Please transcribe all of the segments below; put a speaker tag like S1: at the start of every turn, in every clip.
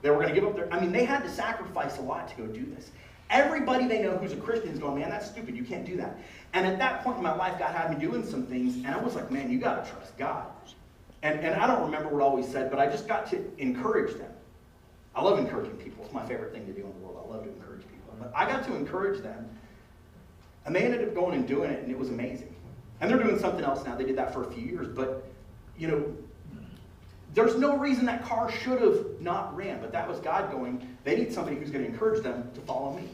S1: They were going to give up their, I mean, they had to sacrifice a lot to go do this. Everybody they know who's a Christian is going, man, that's stupid. You can't do that. And at that point in my life, God had me doing some things, and I was like, man, you got to trust God. And I don't remember what all we said, but I just got to encourage them. I love encouraging people. It's my favorite thing to do in the world. I love to encourage people. But I got to encourage them, and they ended up going and doing it, and it was amazing. And they're doing something else now. They did that for a few years, but, you know, there's no reason that car should have not ran, but that was God going, they need somebody who's going to encourage them to follow me.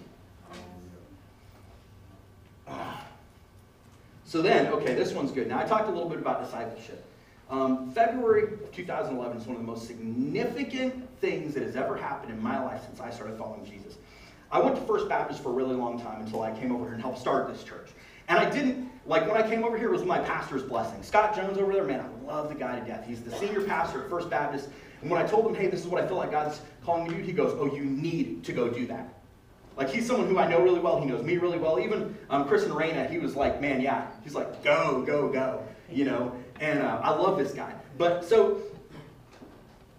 S1: So then, okay, this one's good. Now, I talked a little bit about discipleship. February of 2011 is one of the most significant things that has ever happened in my life since I started following Jesus. I went to First Baptist for a really long time until I came over here and helped start this church. And I didn't, like when I came over here, it was my pastor's blessing. Scott Jones over there, man, I love the guy to death. He's the senior pastor at First Baptist. And when I told him, hey, this is what I feel like God's calling me to do, he goes, oh, you need to go do that. Like, he's someone who I know really well. He knows me really well. Even Chris and Raina, he was like, man, yeah. He's like, go, go, go, you know. And I love this guy. But so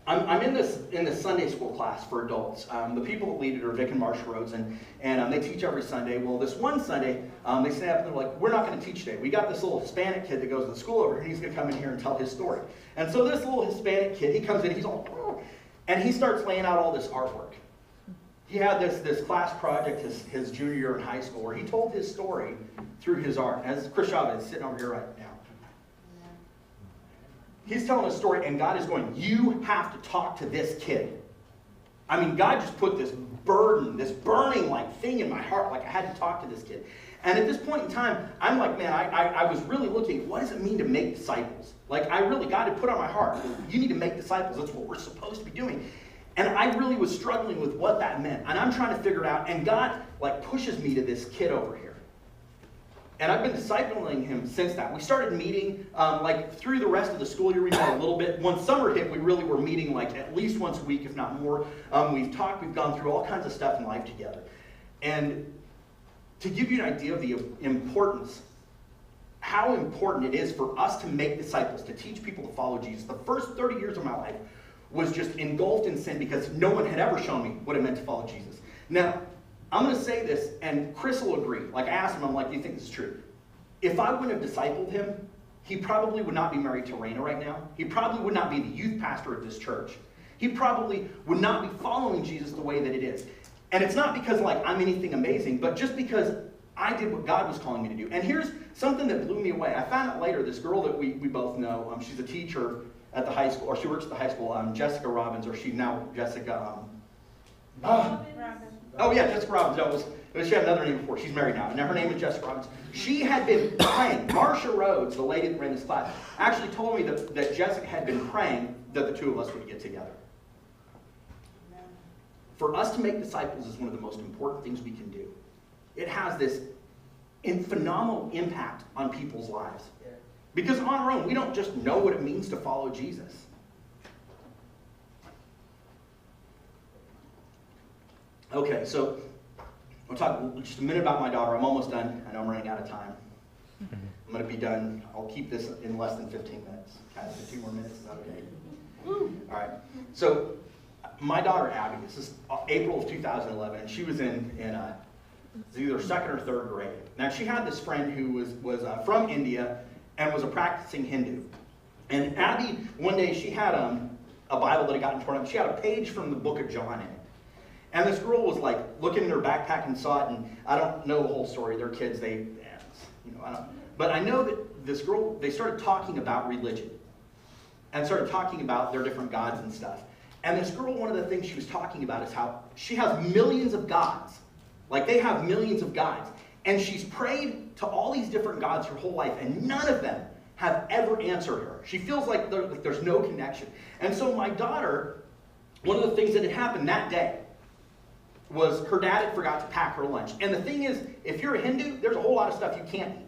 S1: I'm in this Sunday school class for adults. The people that lead it are Vic and Marsha Rhodes, and they teach every Sunday. Well, this one Sunday, they stand up and they're like, we're not going to teach today. We got this little Hispanic kid that goes to the school over here, and he's going to come in here and tell his story. And so this little Hispanic kid, he comes in, he's all, oh, and he starts laying out all this artwork. He had this class project his junior year in high school where he told his story through his art. As Chris Chavez is sitting over here right now. He's telling a story, and God is going, you have to talk to this kid. I mean, God just put this burden, this burning like thing in my heart, like I had to talk to this kid. And at this point in time, I'm like, man, I was really looking, what does it mean to make disciples? Like, God had put on my heart, you need to make disciples. That's what we're supposed to be doing. And I really was struggling with what that meant. And I'm trying to figure it out, and God like pushes me to this kid over here. And I've been discipling him since that. We started meeting like through the rest of the school year. We met a little bit. When summer hit, we really were meeting like at least once a week, if not more. We've talked, we've gone through all kinds of stuff in life together. And to give you an idea of the importance, how important it is for us to make disciples, to teach people to follow Jesus. The first 30 years of my life was just engulfed in sin because no one had ever shown me what it meant to follow Jesus. Now, I'm going to say this, and Chris will agree. Like, I asked him, I'm like, do you think this is true? If I wouldn't have discipled him, he probably would not be married to Raina right now. He probably would not be the youth pastor at this church. He probably would not be following Jesus the way that it is. And it's not because, like, I'm anything amazing, but just because I did what God was calling me to do. And here's something that blew me away. I found out later, this girl that we both know, she's a teacher at the high school, or she works at the high school, Jessica Robbins, or she's now Jessica... Oh yeah, Jessica Robbins. She had another name before. She's married now. And her name is Jessica Robbins. She had been praying. Marsha Rhodes, the lady that ran this class, actually told me that Jessica had been praying that the two of us would get together. For us to make disciples is one of the most important things we can do. It has this phenomenal impact on people's lives. Because on our own, we don't just know what it means to follow Jesus. Okay, so I'll talk just a minute about my daughter. I'm almost done. I know I'm running out of time. I'm going to be done. I'll keep this in less than 15 minutes. Kind of 15 more minutes. Is that okay? Woo. All right. So my daughter, Abby, this is April of 2011, and she was in either second or third grade. Now, she had this friend who was from India and was a practicing Hindu. And Abby, one day, she had a Bible that had gotten torn up. She had a page from the book of John in it. And this girl was like looking in her backpack and saw it, and I don't know the whole story. They're kids, but I know that this girl, they started talking about religion and started talking about their different gods and stuff. And this girl, one of the things she was talking about is how she has millions of gods. Like, they have millions of gods. And she's prayed to all these different gods her whole life, and none of them have ever answered her. She feels like there's no connection. And so my daughter, one of the things that had happened that day was her dad had forgot to pack her lunch. And the thing is, if you're a Hindu, there's a whole lot of stuff you can't eat.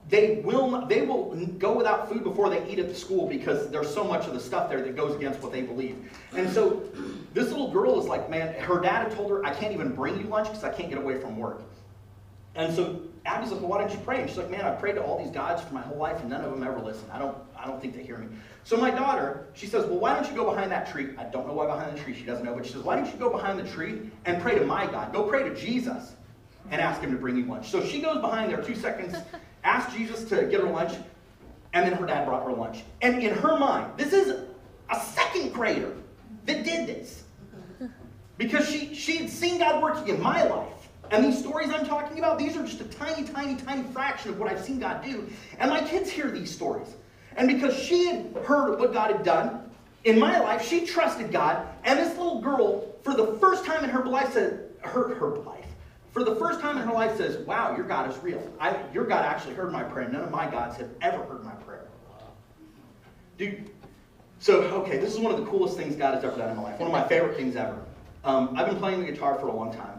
S1: They will go without food before they eat at the school because there's so much of the stuff there that goes against what they believe. And so this little girl is like, man, her dad had told her, I can't even bring you lunch because I can't get away from work. And so Abby's like, well, why don't you pray? And she's like, man, I've prayed to all these gods for my whole life, and none of them ever listen. I don't think they hear me. So my daughter, she says, well, why don't you go behind that tree? I don't know why behind the tree. She doesn't know, but she says, why don't you go behind the tree and pray to my God? Go pray to Jesus and ask him to bring you lunch. So she goes behind there 2 seconds, asks Jesus to get her lunch, and then her dad brought her lunch. And in her mind, this is a second grader that did this. Because she had seen God working in my life. And these stories I'm talking about, these are just a tiny, tiny, tiny fraction of what I've seen God do. And my kids hear these stories. And because she had heard what God had done in my life, she trusted God. And this little girl, for the first time in her life, for the first time in her life says, wow, your God is real. Your God actually heard my prayer. None of my gods have ever heard my prayer. Dude, so, okay, this is one of the coolest things God has ever done in my life. One of my favorite things ever. I've been playing the guitar for a long time.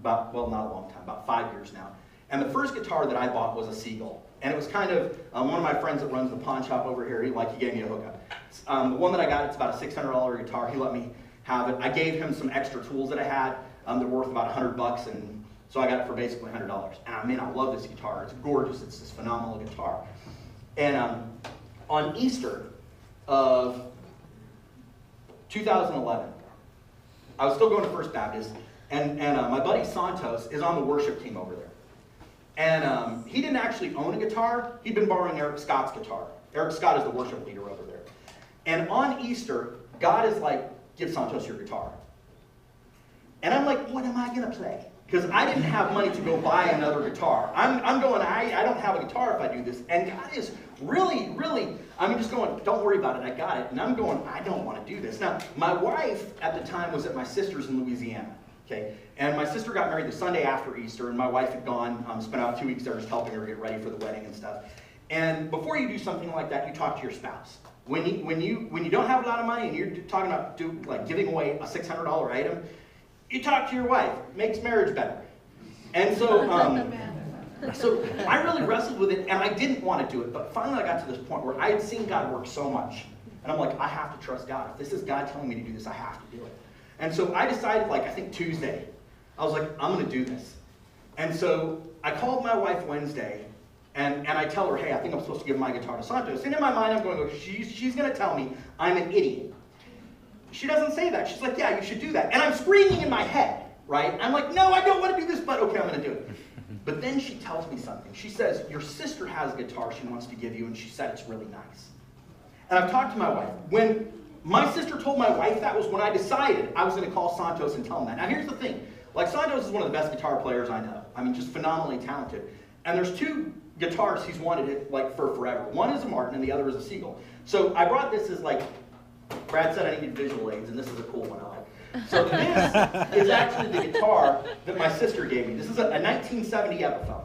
S1: Not a long time, about 5 years now. And the first guitar that I bought was a Seagull. And it was kind of, one of my friends that runs the pawn shop over here, he gave me a hookup. The one that I got, it's about a $600 guitar. He let me have it. I gave him some extra tools that I had that were worth about $100, and so and so I got it for basically $100. And I mean, I love this guitar. It's gorgeous. It's this phenomenal guitar. And on Easter of 2011, I was still going to First Baptist, and my buddy Santos is on the worship team over there. And he didn't actually own a guitar. He'd been borrowing Eric Scott's guitar. Eric Scott is the worship leader over there. And on Easter, God is like, give Santos your guitar. And I'm like, what am I going to play? Because I didn't have money to go buy another guitar. I'm going, I don't have a guitar if I do this. And God is really, I'm just going, don't worry about it, I got it. And I'm going, I don't want to do this. Now, my wife at the time was at my sister's in Louisiana. Okay, and my sister got married the Sunday after Easter, and my wife had gone, spent out 2 weeks there just helping her get ready for the wedding and stuff. And before you do something like that, you talk to your spouse. When you don't have a lot of money and you're talking about giving away a $600 item, you talk to your wife. It makes marriage better. And so, so I really wrestled with it, and I didn't want to do it. But finally, I got to this point where I had seen God work so much, and I'm like, I have to trust God. If this is God telling me to do this, I have to do it. And so I decided, I think Tuesday, I was like, I'm going to do this. And so I called my wife Wednesday, and I tell her, hey, I think I'm supposed to give my guitar to Santos. And in my mind, I'm going, she's going to tell me I'm an idiot. She doesn't say that. She's like, yeah, you should do that. And I'm screaming in my head, right? I'm like, no, I don't want to do this, but okay, I'm going to do it. But then she tells me something. She says, your sister has a guitar she wants to give you, and she said it's really nice. And I've talked to my wife. When my sister told my wife that was when I decided I was going to call Santos and tell him that. Now here's the thing. Santos is one of the best guitar players I know. I mean, just phenomenally talented. And there's two guitars he's wanted it for forever. One is a Martin and the other is a Seagull. So I brought this as Brad said I needed visual aids, and this is a cool one I like. So this is actually the guitar that my sister gave me. This is a 1970 Epiphone.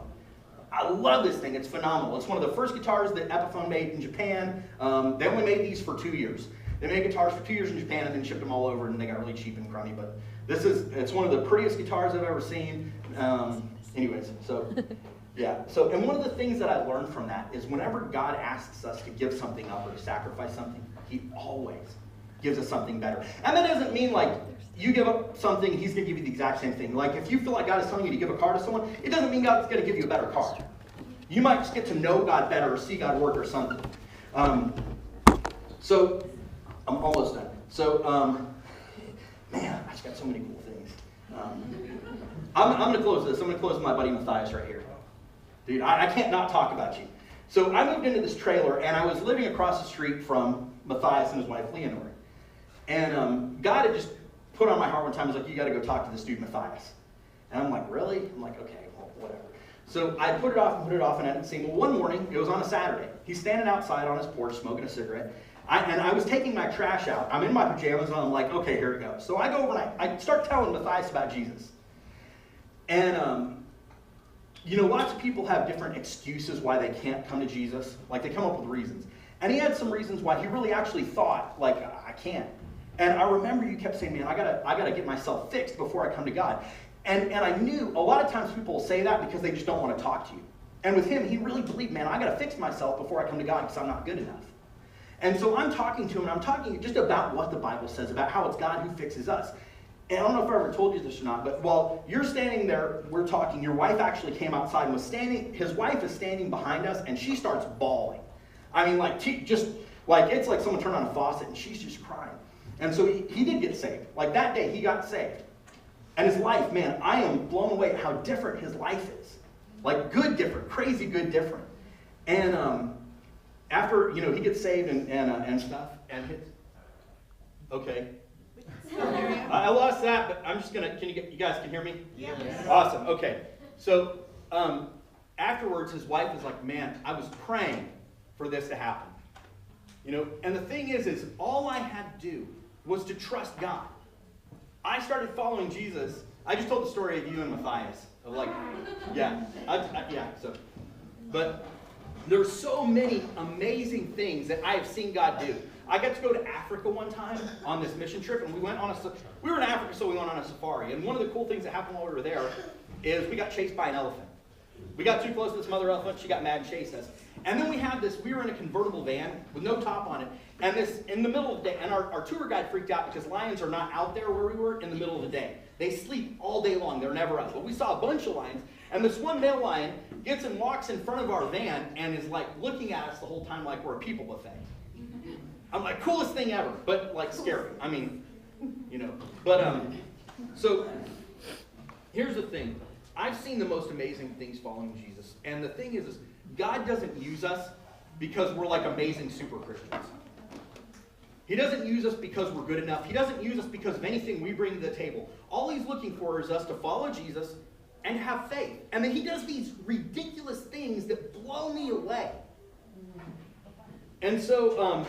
S1: I love this thing. It's phenomenal. It's one of the first guitars that Epiphone made in Japan. They only made these for 2 years. They made guitars for 2 years in Japan and then shipped them all over, and they got really cheap and crummy. But it's one of the prettiest guitars I've ever seen. Anyways, so yeah. So, and one of the things that I learned from that is whenever God asks us to give something up or to sacrifice something, He always gives us something better. And that doesn't mean you give up something, He's going to give you the exact same thing. If you feel like God is telling you to give a car to someone, it doesn't mean God's going to give you a better car. You might just get to know God better or see God work or something. So I'm almost done. So, man, I just got so many cool things. I'm going to close this. I'm going to close with my buddy Matthias right here. Dude, I can't not talk about you. So I moved into this trailer, and I was living across the street from Matthias and his wife, Leonore. And God had just put on my heart one time, He was like, you got to go talk to this dude, Matthias. And I'm like, really? I'm like, okay, well, whatever. So I put it off, and I didn't see him. Well, one morning, it was on a Saturday. He's standing outside on his porch smoking a cigarette. And I was taking my trash out. I'm in my pajamas, and I'm like, okay, here it goes. So I go over and I start telling Matthias about Jesus. And, lots of people have different excuses why they can't come to Jesus. They come up with reasons. And he had some reasons why he really actually thought, I can't. And I remember you kept saying, man, I gotta get myself fixed before I come to God. And I knew a lot of times people will say that because they just don't want to talk to you. And with him, he really believed, man, I gotta fix myself before I come to God because I'm not good enough. And so I'm talking to him, and I'm talking just about what the Bible says, about how it's God who fixes us. And I don't know if I ever told you this or not, but while you're standing there, we're talking, your wife actually came outside and was standing, his wife is standing behind us, and she starts bawling. I mean, like, just, like, it's like someone turned on a faucet, and she's just crying. And so he did get saved. Like, that day, he got saved. And his life, man, I am blown away at how different his life is. Like, good different, crazy good different. And after, you know, he gets saved and stuff, and his, okay. I lost that, but I'm just gonna. You guys can hear me?
S2: Yeah.
S1: Awesome. Okay. So afterwards, his wife was like, "Man, I was praying for this to happen." You know, and the thing is all I had to do was to trust God. I started following Jesus. I just told the story of you and Matthias. Of like, yeah, yeah. So, but there's so many amazing things that I have seen God do. I got to go to Africa one time on this mission trip, and we were in Africa, so we went on a safari. And one of the cool things that happened while we were there is we got chased by an elephant. We got too close to this mother elephant. She got mad and chased us. And then we were in a convertible van with no top on it. And this, in the middle of the day, and our tour guide freaked out because lions are not out there where we were in the middle of the day. They sleep all day long. They're never up. But we saw a bunch of lions, and this one male lion gets and walks in front of our van and is like looking at us the whole time like we're a people buffet. I'm like, coolest thing ever, but like scary. I mean, you know. But so here's the thing. I've seen the most amazing things following Jesus. And the thing is God doesn't use us because we're like amazing super Christians. He doesn't use us because we're good enough. He doesn't use us because of anything we bring to the table. All he's looking for is us to follow Jesus and have faith. And then he does these ridiculous things that blow me away. And so,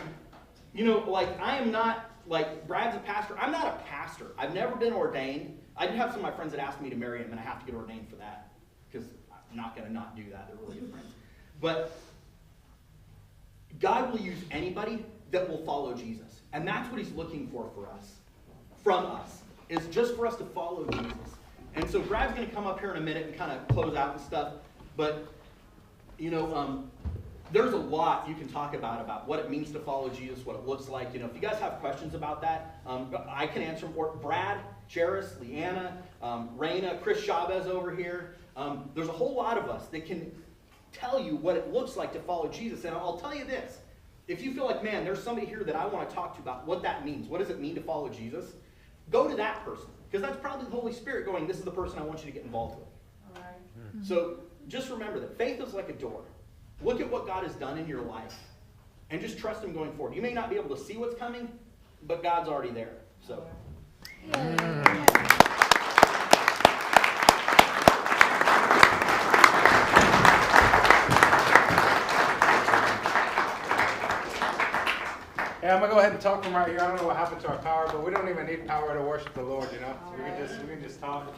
S1: you know, like, I am not, like, Brad's a pastor. I'm not a pastor. I've never been ordained. I do have some of my friends that asked me to marry him, and I have to get ordained for that, because I'm not going to not do that. They're really good friends. But God will use anybody that will follow Jesus. And that's what he's looking for us, from us, is just for us to follow Jesus. And so Brad's going to come up here in a minute and kind of close out and stuff. But, you know, there's a lot you can talk about what it means to follow Jesus, what it looks like. You know, if you guys have questions about that, I can answer them. Brad, Jairus, Leanna, Raina, Chris Chavez over here. There's a whole lot of us that can tell you what it looks like to follow Jesus. And I'll tell you this. If you feel like, man, there's somebody here that I want to talk to about what that means, what does it mean to follow Jesus, go to that person. Because that's probably the Holy Spirit going, this is the person I want you to get involved with.
S2: All right.
S1: So just remember that faith is like a door. Look at what God has done in your life and just trust him going forward. You may not be able to see what's coming, but God's already there. So.
S3: Yeah, I'm gonna go ahead and talk from right here. I don't know what happened to our power, but we don't even need power to worship the Lord, you know. We can just talk.